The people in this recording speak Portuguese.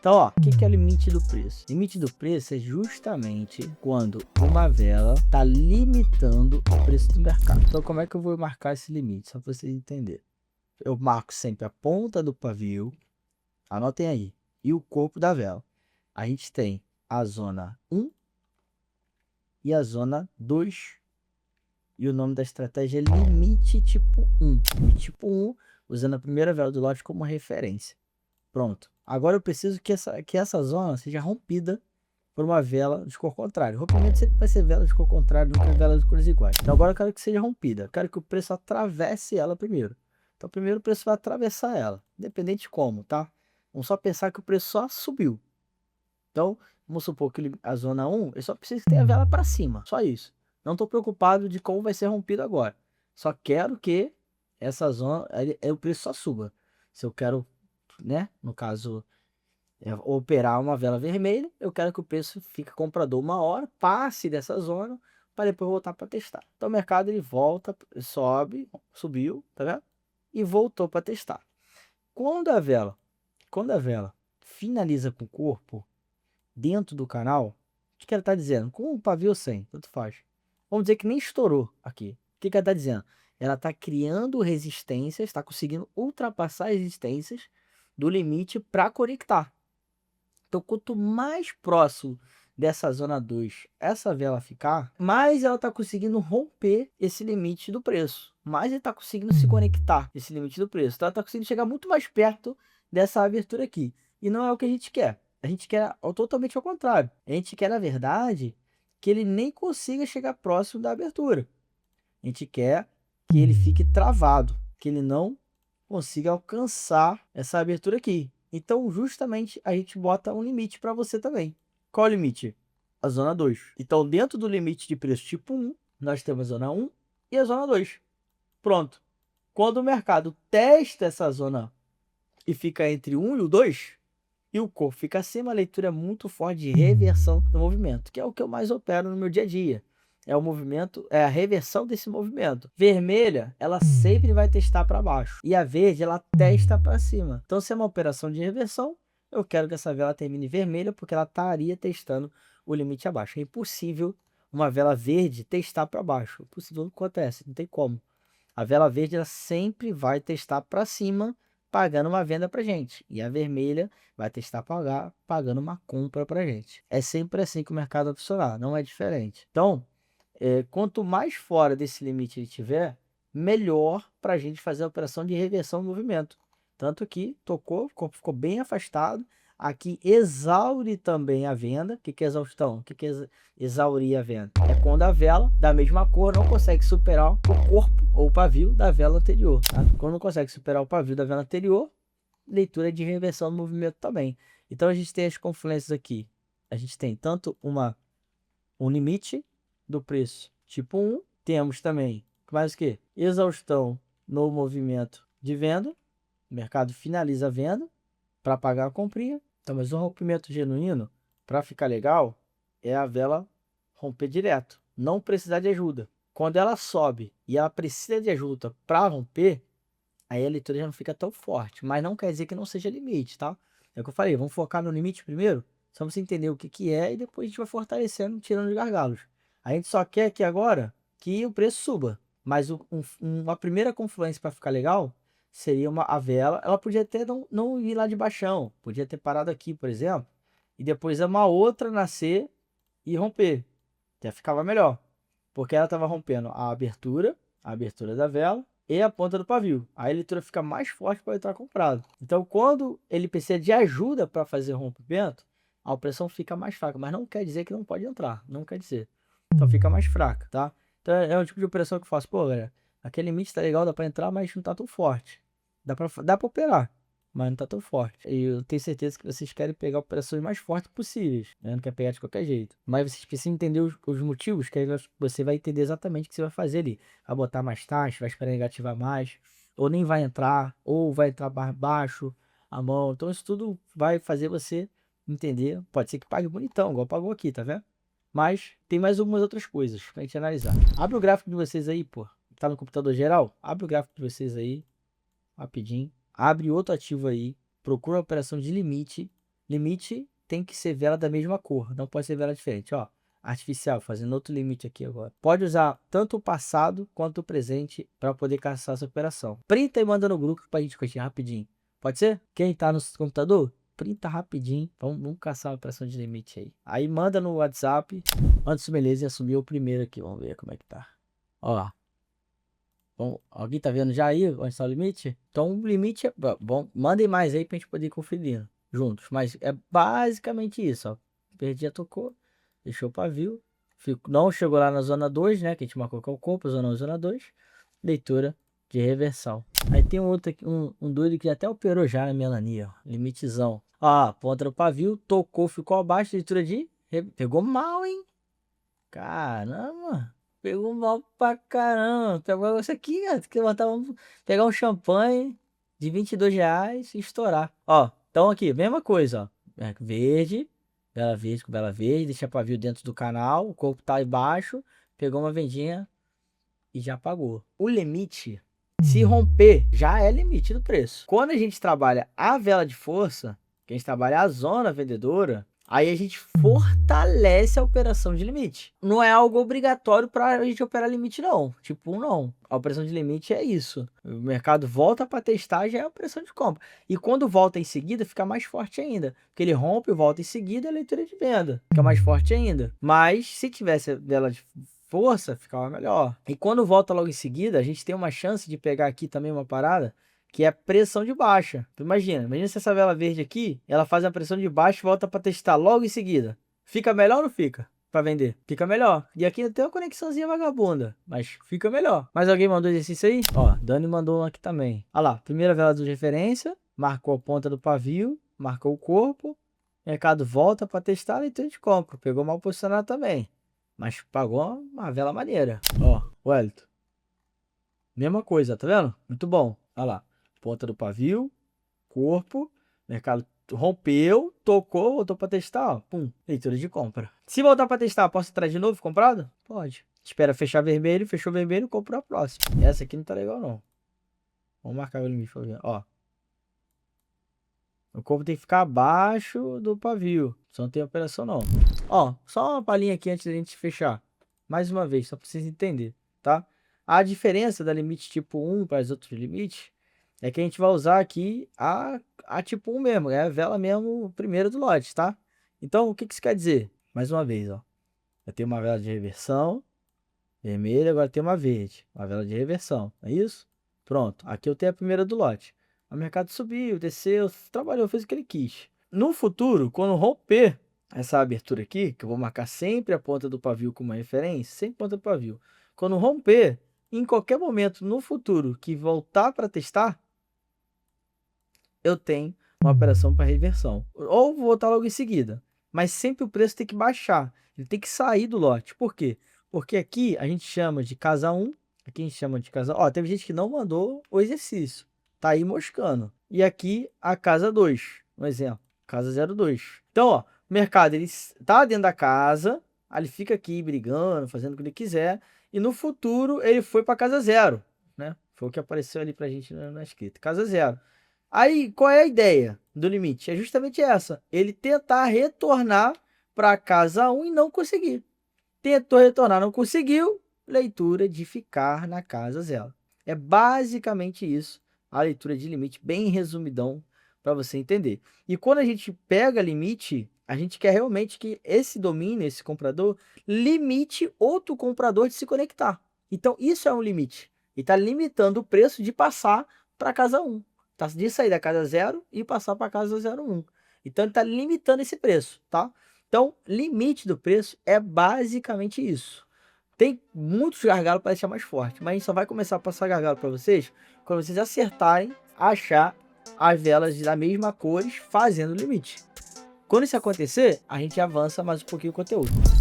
Então, ó, o que é limite do preço? Limite do preço é justamente quando uma vela está limitando o preço do mercado. Então, como é que eu vou marcar esse limite? Só para vocês entenderem. Eu marco sempre a ponta do pavio, anotem aí, e o corpo da vela. A gente tem a zona 1 e a zona 2. E o nome da estratégia é limite tipo 1. Limite tipo 1, usando a primeira vela do lote como referência. Pronto. Agora eu preciso que essa zona seja rompida por uma vela de cor contrária. O rompimento sempre vai ser vela de cor contrária, nunca vela de cores iguais. Então agora eu quero que seja rompida. Eu quero que o preço atravesse ela primeiro. Então primeiro o preço vai atravessar ela, independente de como, tá? Vamos só pensar que o preço só subiu. Então, vamos supor que a zona 1, eu só preciso que tenha a vela para cima, só isso. Não estou preocupado de como vai ser rompido agora. Só quero que essa zona, o preço só suba. Se eu quero, né, no caso, operar uma vela vermelha, eu quero que o preço fique comprador uma hora, passe dessa zona, para depois voltar para testar. Então o mercado ele volta, sobe, subiu, tá vendo? E voltou para testar. Quando a vela finaliza com o corpo, dentro do canal, o que ela está dizendo? Com o pavio ou sem, tanto faz. Vamos dizer que nem estourou aqui. O que ela está dizendo? Ela está criando resistências, está conseguindo ultrapassar as resistências do limite para conectar. Então, quanto mais próximo dessa zona 2 essa vela ficar, mais ela está conseguindo romper esse limite do preço. Mais ele está conseguindo se conectar esse limite do preço. Então, ela está conseguindo chegar muito mais perto dessa abertura aqui. E não é o que a gente quer. A gente quer totalmente ao contrário. A gente quer, na verdade, que ele nem consiga chegar próximo da abertura. A gente quer que ele fique travado, que ele não consiga alcançar essa abertura aqui. Então, justamente, a gente bota um limite para você também. Qual é o limite? A zona 2. Então, dentro do limite de preço tipo 1, nós temos a zona 1 e a zona 2. Pronto. Quando o mercado testa essa zona e fica entre 1 e o 2, e o corpo fica acima, a leitura é muito forte de reversão do movimento, que é o que eu mais opero no meu dia a dia. É o movimento, é a reversão desse movimento. Vermelha, ela sempre vai testar para baixo. E a verde, ela testa para cima. Então, se é uma operação de reversão, eu quero que essa vela termine vermelha, porque ela estaria testando o limite abaixo. É impossível uma vela verde testar para baixo. É impossível, não acontece, não tem como. A vela verde, ela sempre vai testar para cima, pagando uma venda para gente. E a vermelha vai testar pagando uma compra para gente. É sempre assim que o mercado vai funcionar, não é diferente. Então, quanto mais fora desse limite ele tiver, melhor para a gente fazer a operação de reversão do movimento. Tanto que tocou, ficou bem afastado. Aqui exaure também a venda. O que é exaustão? O que é exaurir a venda? É quando a vela da mesma cor não consegue superar o corpo ou o pavio da vela anterior. Tá? Quando não consegue superar o pavio da vela anterior, leitura de reversão do movimento também. Então a gente tem as confluências aqui. A gente tem tanto um limite do preço tipo 1. Temos também mais o que? Exaustão no movimento de venda. O mercado finaliza a venda para pagar a comprinha. Então, mas um rompimento genuíno, para ficar legal, é a vela romper direto, não precisar de ajuda. Quando ela sobe e ela precisa de ajuda para romper, aí a leitura já não fica tão forte. Mas não quer dizer que não seja limite, tá? É o que eu falei, vamos focar no limite primeiro, só você entender o que é e depois a gente vai fortalecendo, tirando os gargalos. A gente só quer aqui agora que o preço suba. Mas uma primeira confluência para ficar legal seria a vela. Ela podia até não ir lá de baixão. Podia ter parado aqui, por exemplo. E depois uma outra nascer e romper. Já ficava melhor. Porque ela estava rompendo a abertura da vela e a ponta do pavio. Aí a leitura fica mais forte para entrar comprado. Então, quando ele precisa de ajuda para fazer o rompimento, a opressão fica mais fraca. Mas não quer dizer que não pode entrar. Não quer dizer. Então fica mais fraca, tá? Então é um tipo de operação que eu faço. Pô, galera, aquele limite tá legal, dá para entrar, mas não tá tão forte. Dá pra operar, mas não tá tão forte. E eu tenho certeza que vocês querem pegar operações mais fortes possíveis, né? Não quer pegar de qualquer jeito. Mas vocês precisam entender os motivos, que aí você vai entender exatamente o que você vai fazer ali. Vai botar mais taxa, vai esperar negativar mais, ou nem vai entrar, ou vai entrar mais baixo a mão. Então isso tudo vai fazer você entender. Pode ser que pague bonitão, igual pagou aqui, tá vendo? Mas tem mais algumas outras coisas pra gente analisar. Abre o gráfico de vocês aí, pô. Tá no computador geral? Abre o gráfico de vocês aí, rapidinho. Abre outro ativo aí. Procura a operação de limite limite tem que ser vela da mesma cor, não pode ser vela diferente, ó. Artificial, fazendo outro limite aqui agora. Pode usar tanto o passado quanto o presente para poder caçar essa operação. Printa e manda no grupo pra gente curtir rapidinho. Pode ser? Quem tá no computador, printa rapidinho. Vamos caçar a operação de limite aí. Aí manda no WhatsApp. Manda isso, beleza, e assumir o primeiro aqui. Vamos ver como é que tá. Ó. Bom, alguém tá vendo já aí onde está o limite? Então o limite é bom. Mandem mais aí pra gente poder ir conferindo juntos. Mas é basicamente isso, ó. Perdi, tocou. Deixou o pavio. Não chegou lá na zona 2, né? Que a gente marcou que é o corpo, zona 1, zona 2. Leitura de reversão. Aí tem um outro aqui, um doido que até operou já na melania, ó. Limitezão. Ó, ponta do pavio, tocou, ficou abaixo, leitura de... Pegou mal, hein? Caramba! Pegou mal pra caramba. Pegou isso aqui, ó. Tem que levantar, pegar um champanhe de R$ 22 e estourar. Ó, então aqui, mesma coisa, ó. Verde, vela verde com vela verde, deixa pavio dentro do canal, o corpo tá embaixo, pegou uma vendinha e já pagou. O limite, se romper, já é limite do preço. Quando a gente trabalha a vela de força, que a gente trabalha a zona vendedora, aí a gente fortalece a operação de limite. Não é algo obrigatório para a gente operar limite, não. Tipo, não. A operação de limite é isso. O mercado volta para testar, já é a operação de compra. E quando volta em seguida, fica mais forte ainda. Porque ele rompe, volta em seguida, é a leitura de venda. Fica mais forte ainda. Mas se tivesse vela de força, ficava melhor. E quando volta logo em seguida, a gente tem uma chance de pegar aqui também uma parada, que é pressão de baixa. Imagina se essa vela verde aqui, ela faz a pressão de baixa e volta para testar logo em seguida. Fica melhor ou não fica? Para vender? Fica melhor. E aqui tem uma conexãozinha vagabunda, mas fica melhor. Mais alguém mandou exercício aí? Ó, Dani mandou um aqui também. Olha lá, primeira vela de referência, marcou a ponta do pavio, marcou o corpo, mercado volta para testar e de compra. Pegou mal posicionado também, mas pagou uma vela maneira. Ó, Wellington. Mesma coisa, tá vendo? Muito bom. Olha lá. Ponta do pavio, corpo, mercado rompeu, tocou, voltou para testar, ó, pum, leitura de compra. Se voltar para testar, posso entrar de novo comprado? Pode. Espera fechar vermelho, fechou vermelho, comprou a próxima. Essa aqui não tá legal não. Vamos marcar o limite pra ver, ó. O corpo tem que ficar abaixo do pavio, só não tem operação não. Ó, só uma palhinha aqui antes da gente fechar. Mais uma vez, só para vocês entenderem, tá? A diferença da limite tipo 1 para os outros limites é que a gente vai usar aqui a tipo 1 mesmo, é a vela mesmo primeira do lote, tá? Então, o que isso quer dizer? Mais uma vez, ó. Eu tenho uma vela de reversão, vermelha, agora tem uma verde, uma vela de reversão, é isso? Pronto, aqui eu tenho a primeira do lote. O mercado subiu, desceu, trabalhou, fez o que ele quis. No futuro, quando romper essa abertura aqui, que eu vou marcar sempre a ponta do pavio como referência, sempre ponta do pavio. Quando romper, em qualquer momento no futuro que voltar para testar, eu tenho uma operação para reversão. Ou vou voltar logo em seguida. Mas sempre o preço tem que baixar. Ele tem que sair do lote. Por quê? Porque aqui a gente chama de casa 1. Aqui a gente chama de casa... Ó, teve gente que não mandou o exercício. Tá aí moscando. E aqui a casa 2. Um exemplo. Casa 02. Então, ó. O mercado, ele tá dentro da casa. Aí ele fica aqui brigando, fazendo o que ele quiser. E no futuro ele foi para casa 0. Né? Foi o que apareceu ali pra gente na escrita. Casa 0. Aí, qual é a ideia do limite? É justamente essa. Ele tentar retornar para casa 1 e não conseguir. Tentou retornar, não conseguiu. Leitura de ficar na casa 0. É basicamente isso. A leitura de limite, bem resumidão, para você entender. E quando a gente pega limite, a gente quer realmente que esse domínio, esse comprador, limite outro comprador de se conectar. Então, isso é um limite. Ele está limitando o preço de passar para casa 1. Tá? De sair da casa 0 e passar para a casa 01. Então, ele está limitando esse preço, tá? Então, limite do preço é basicamente isso. Tem muitos gargalos para deixar mais forte, mas a gente só vai começar a passar gargalo para vocês quando vocês acertarem a achar as velas da mesma cores fazendo limite. Quando isso acontecer, a gente avança mais um pouquinho o conteúdo.